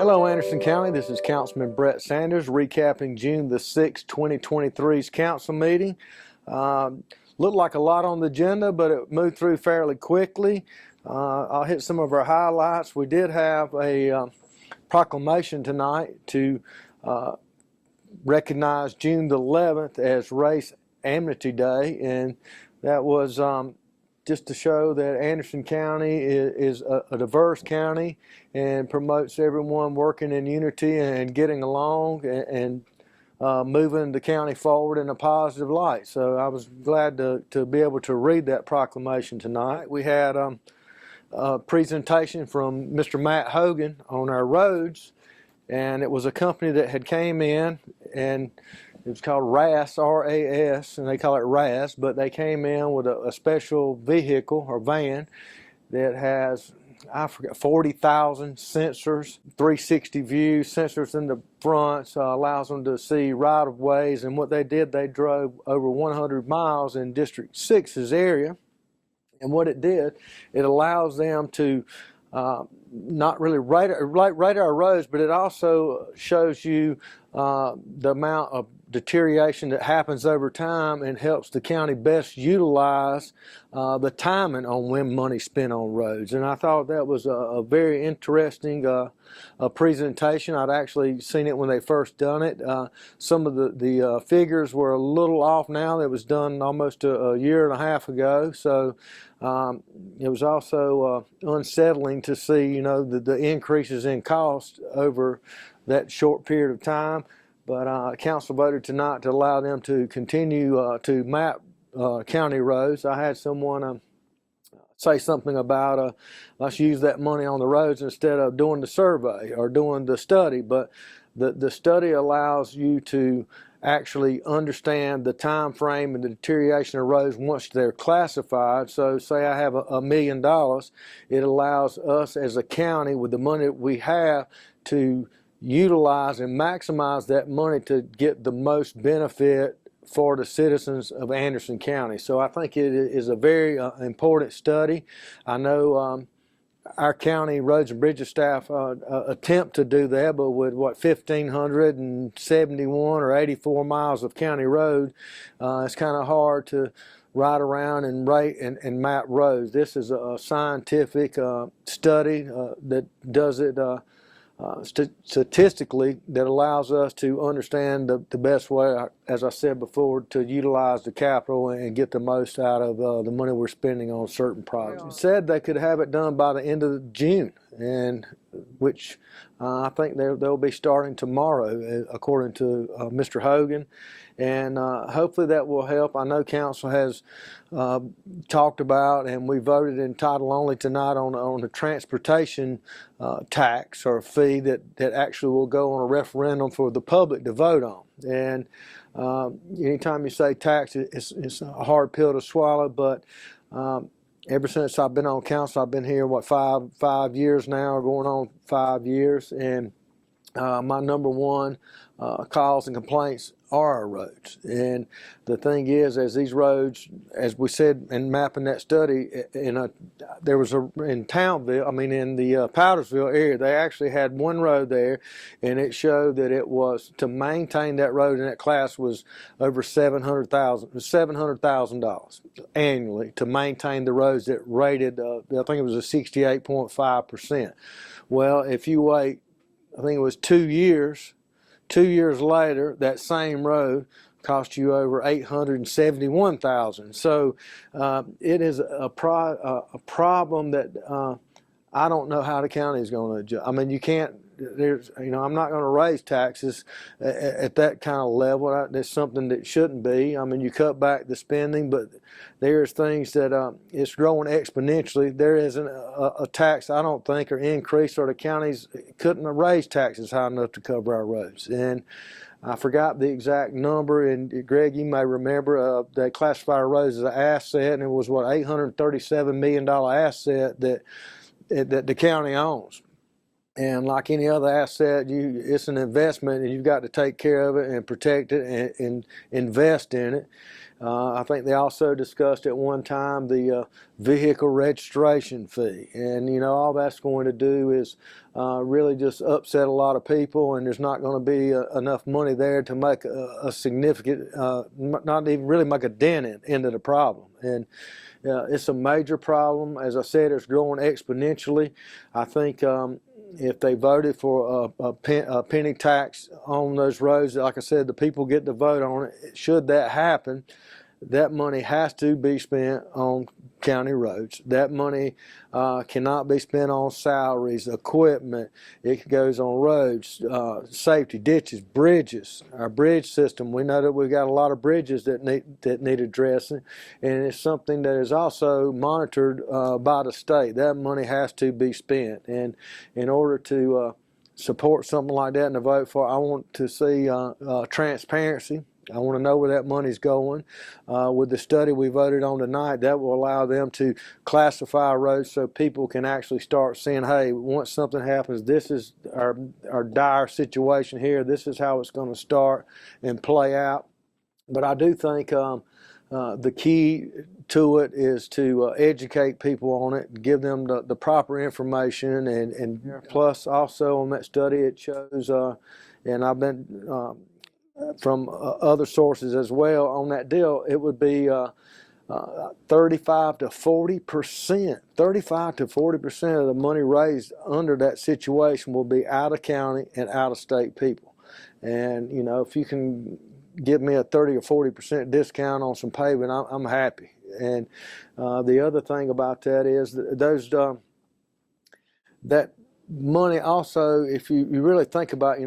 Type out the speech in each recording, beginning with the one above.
Hello Anderson County, this is Councilman Brett Sanders recapping June the 6th, 2023's council meeting. Looked like a lot on the agenda, but it moved through fairly quickly. I'll hit some of our highlights. We did have a proclamation tonight to recognize June the 11th as Race Amity Day, and that was just to show that Anderson County is a diverse county and promotes everyone working in unity and getting along and moving the county forward in a positive light. So I was glad to be able to read that proclamation tonight. We had a presentation from Mr. Matt Hogan on our roads, and it was a company that had came in, and it was called RAS, R-A-S, and they call it RAS, but they came in with a special vehicle or van that has, I forget, 40,000 sensors, 360 view, sensors in the front, so allows them to see right-of-ways. And what they did, they drove over 100 miles in District 6's area. And what it did, it allows them to not really radar roads, but it also shows you the amount of deterioration that happens over time and helps the county best utilize the timing on when money's spent on roads. And I thought that was a very interesting presentation. I'd actually seen it when they first done it. Some of the figures were a little off now. That was done almost a year and a half ago. So it was also unsettling to see, you know, the increases in cost over that short period of time. But council voted tonight to allow them to continue to map county roads. I had someone say something about let's use that money on the roads instead of doing the survey or doing the study. But the study allows you to actually understand the time frame and the deterioration of roads once they're classified. So say I have $1 million, it allows us as a county with the money that we have to utilize and maximize that money to get the most benefit for the citizens of Anderson County. So I think it is a very important study. I know our county roads and bridges staff attempt to do that, but with what 1,571 or 84 miles of county road, it's kind of hard to ride around and rate and map roads. This is a scientific study that does it statistically, that allows us to understand the best way, as I said before, to utilize the capital and get the most out of the money we're spending on certain projects. It said they could have it done by the end of June, and which I think they'll be starting tomorrow, according to Mr. Hogan. And hopefully that will help. I know council has talked about, and we voted in title only tonight on the transportation tax or fee that actually will go on a referendum for the public to vote on. And anytime you say tax, it's a hard pill to swallow, but ever since I've been on council, I've been here, what, five years now, going on 5 years, and my number one calls and complaints are our roads. And the thing is, as these roads, as we said in mapping that study, there was in Townville, I mean in the Powdersville area, they actually had one road there, and it showed that it was, to maintain that road in that class was over $700,000 annually to maintain the roads that rated, I think it was a 68.5%. Well, if you wait, I think it was 2 years, 2 years later, that same road cost you over $871,000. So it is a problem that I don't know how the county is going to adjust. I mean, you can't. I'm not going to raise taxes at that kind of level. That's something that shouldn't be. I mean, you cut back the spending, but there's things that it's growing exponentially. There isn't a tax, I don't think, or increase, or the counties couldn't raise taxes high enough to cover our roads. And I forgot the exact number, and Greg, you may remember, they classify our roads as an asset, and it was what, $837 million asset that the county owns. And like any other asset, it's an investment, and you've got to take care of it and protect it and invest in it. I think they also discussed at one time the vehicle registration fee, and all that's going to do is really just upset a lot of people, and there's not going to be enough money there to make a significant, not even really make a dent into the problem. And it's a major problem. As I said, it's growing exponentially. I think if they voted for a penny tax on those roads, like I said, the people get to vote on it. Should that happen, that money has to be spent on county roads. That money cannot be spent on salaries, equipment. It goes on roads, safety, ditches, bridges. Our bridge system, we know that we've got a lot of bridges that need addressing, and it's something that is also monitored by the state. That money has to be spent, and in order to support something like that and to vote for, I want to see transparency. I want to know where that money's going. With the study we voted on tonight, that will allow them to classify roads so people can actually start seeing, hey, once something happens, this is our dire situation here. This is how it's going to start and play out. But I do think the key to it is to educate people on it, give them the proper information, and plus also on that study it shows, and I've been from other sources as well on that deal, it would be 35 to 40%. 35 to 40% of the money raised under that situation will be out of county and out of state people. And if you can give me a 30 or 40% discount on some paving, I'm happy. And the other thing about that is that money also, if you really think about,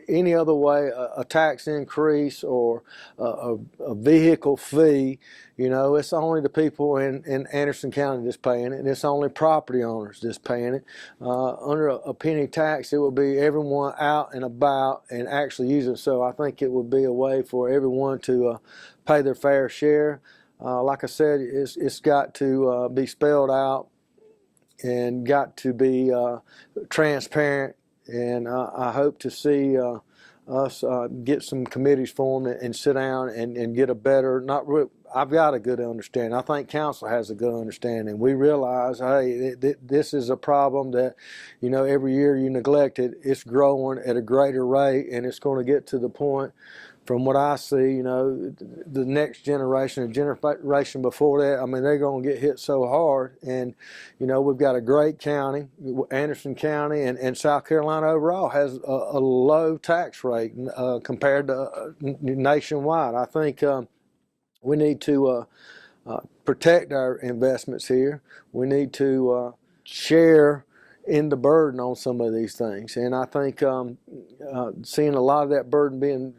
any other way, a tax increase or a vehicle fee, it's only the people in Anderson County that's paying it, and it's only property owners that's paying it. Under a penny tax, it would be everyone out and about and actually using it. So I think it would be a way for everyone to pay their fair share. Like I said, it's got to be spelled out and got to be transparent, and I hope to see us get some committees formed and sit down and get a better, I've got a good understanding. I think council has a good understanding. We realize, hey, this is a problem that, every year you neglect it, it's growing at a greater rate, and it's going to get to the point, from what I see, the next generation, the generation before that, they're going to get hit so hard. And, we've got a great county. Anderson County and South Carolina overall has a low tax rate compared to nationwide. I think we need to protect our investments here. We need to share in the burden on some of these things. And I think seeing a lot of that burden being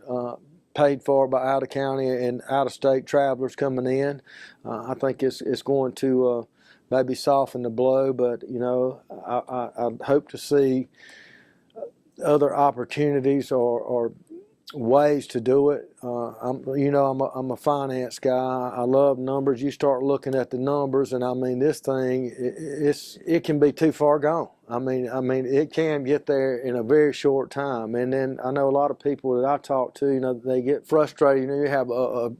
paid for by out of county and out of state travelers coming in, I think it's going to maybe soften the blow. But I hope to see other opportunities or ways to do it. I'm a finance guy. I love numbers. You start looking at the numbers, and this thing, it can be too far gone. It can get there in a very short time. And then I know a lot of people that I talk to, they get frustrated. You have a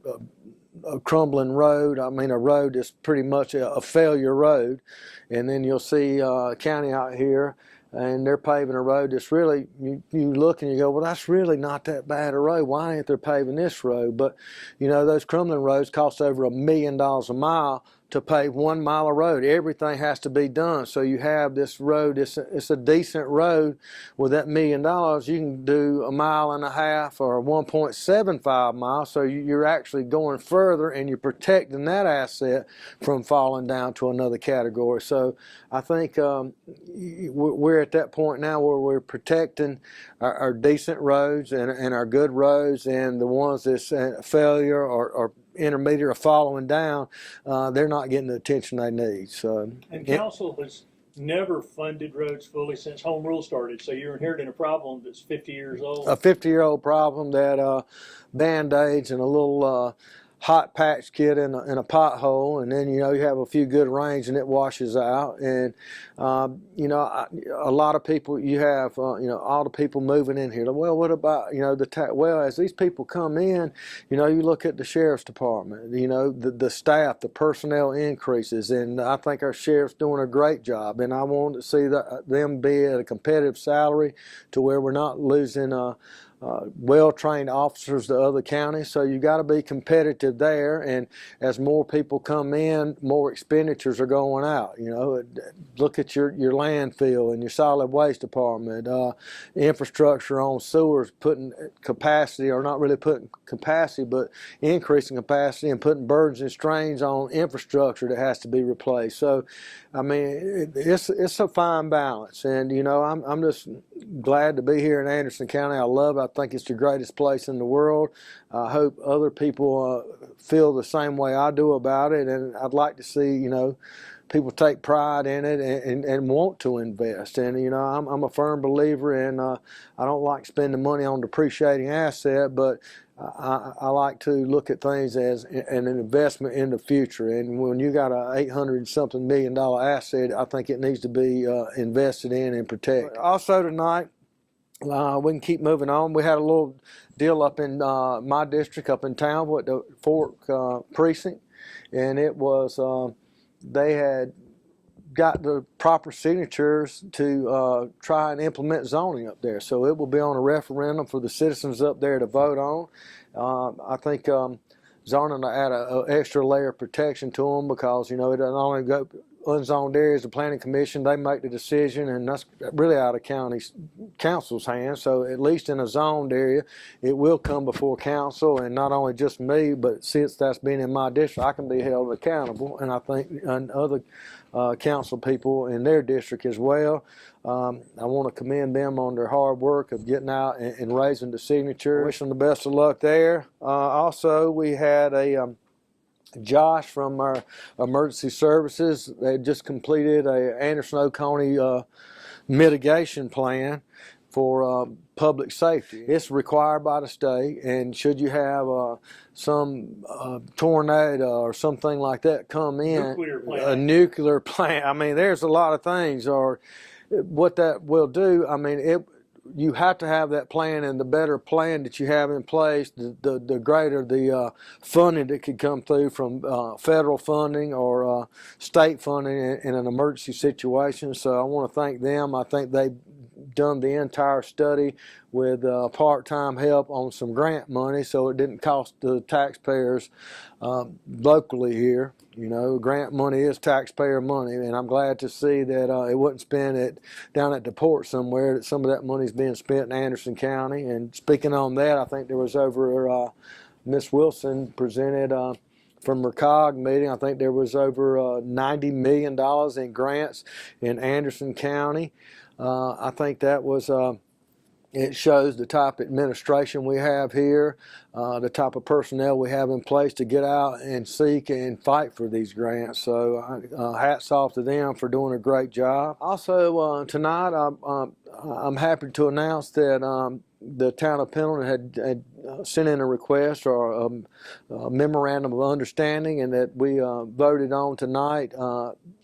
crumbling road, a road that's pretty much a failure road, and then you'll see a county out here and they're paving a road that's really, you look and you go, well, that's really not that bad a road. Why ain't they paving this road? But, those crumbling roads cost over $1 million a mile to pave 1 mile of road. Everything has to be done. So you have this road, it's a decent road. With that $1 million, you can do 1.5 miles or 1.75 miles. So you're actually going further and you're protecting that asset from falling down to another category. So I think we're at that point now where we're protecting our decent roads and our good roads, and the ones that's failure or intermediate or following down, they're not getting the attention they need. So, and council has never funded roads fully since home rule started. So you're inheriting a problem that's 50 years old. A 50-year-old problem that Band-Aids and a little hot patch kit in a pothole, and then you have a few good rains and it washes out. And a lot of people, you have all the people moving in here. Well, what about well, as these people come in, you look at the sheriff's department, the staff, the personnel increases, and I think our sheriff's doing a great job. And I want to see them be at a competitive salary to where we're not losing well-trained officers to other counties. So you got to be competitive there, and as more people come in, more expenditures are going out. Look at your landfill and your solid waste department, infrastructure on sewers, putting capacity, or not really putting capacity, but increasing capacity and putting burdens and strains on infrastructure that has to be replaced. So I mean, it's a fine balance, and I'm just glad to be here in Anderson County. I love it. I think it's the greatest place in the world. I hope other people feel the same way I do about it, and I'd like to see people take pride in it and want to invest. And I'm a firm believer in I don't like spending money on depreciating asset, but I like to look at things as an investment in the future. And when you got a $800-something million asset, I think it needs to be invested in and protected. Also tonight, we can keep moving on. We had a little deal up in my district, up in Townville at the Fork precinct, and it was they had got the proper signatures to try and implement zoning up there. So it will be on a referendum for the citizens up there to vote on. I think zoning will add an extra layer of protection to them, because it doesn't only go unzoned areas. The planning commission, they make the decision, and that's really out of county council's hands. So at least in a zoned area, it will come before council, and not only just me, but since that's been in my district, I can be held accountable, and I think other council people in their district as well. I want to commend them on their hard work of getting out and raising the signatures. Wish them the best of luck there. Also, we had Josh from our emergency services. They just completed a Anderson Oconee mitigation plan for public safety. It's required by the state, and should you have some tornado or something like that come in, a nuclear plant, I mean, there's a lot of things, or what that will do, I mean, you have to have that plan, and the better plan that you have in place, the greater the funding that could come through from federal funding or state funding in an emergency situation. So I want to thank them. I think they've done the entire study with part-time help on some grant money, so it didn't cost the taxpayers locally here. Grant money is taxpayer money, and I'm glad to see that it wasn't spent down at the port somewhere, that some of that money is being spent in Anderson County. And speaking on that, I think there was over, Miss Wilson presented from her COG meeting, I think there was over $90 million in grants in Anderson County. I think that was it shows the type of administration we have here, the type of personnel we have in place to get out and seek and fight for these grants. So hats off to them for doing a great job. Also tonight, I'm happy to announce that the town of Pendleton had sent in a request or a memorandum of understanding, and that we voted on tonight.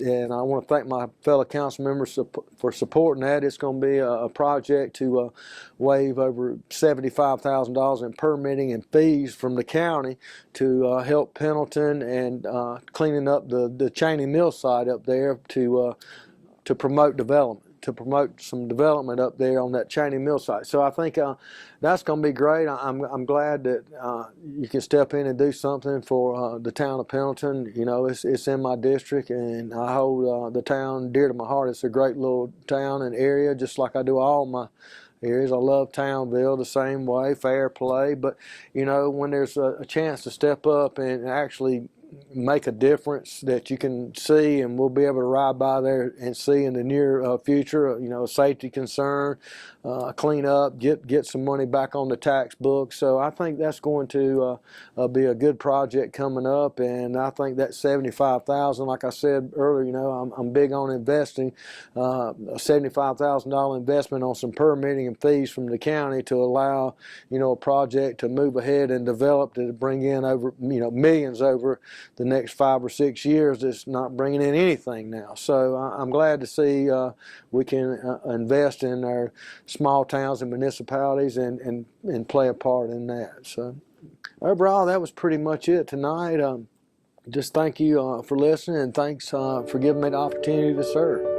And I want to thank my fellow council members for supporting that. It's going to be a project to waive over $75,000 in permitting and fees from the county to help Pendleton and cleaning up the Cheney Mill site up there to promote development. To promote some development up there on that Cheney Mill site. So I think that's going to be great. I'm glad that you can step in and do something for the town of Pendleton. It's in my district, and I hold the town dear to my heart. It's a great little town and area, just like I do all my areas. I love Townville the same way, fair play. But when there's a chance to step up and actually make a difference that you can see, and we'll be able to ride by there and see in the near future. You know, a safety concern, clean up, get some money back on the tax book. So I think that's going to be a good project coming up, and I think that $75,000, like I said earlier, you know, I'm big on investing. A $75,000 investment on some permitting and fees from the county to allow, you know, a project to move ahead and develop to bring in over, you know, millions over the next 5 or 6 years. That's not bringing in anything now. So I'm glad to see we can invest in our small towns and municipalities and play a part in that. So overall, that was pretty much it tonight. Just thank you for listening, and thanks for giving me the opportunity to serve.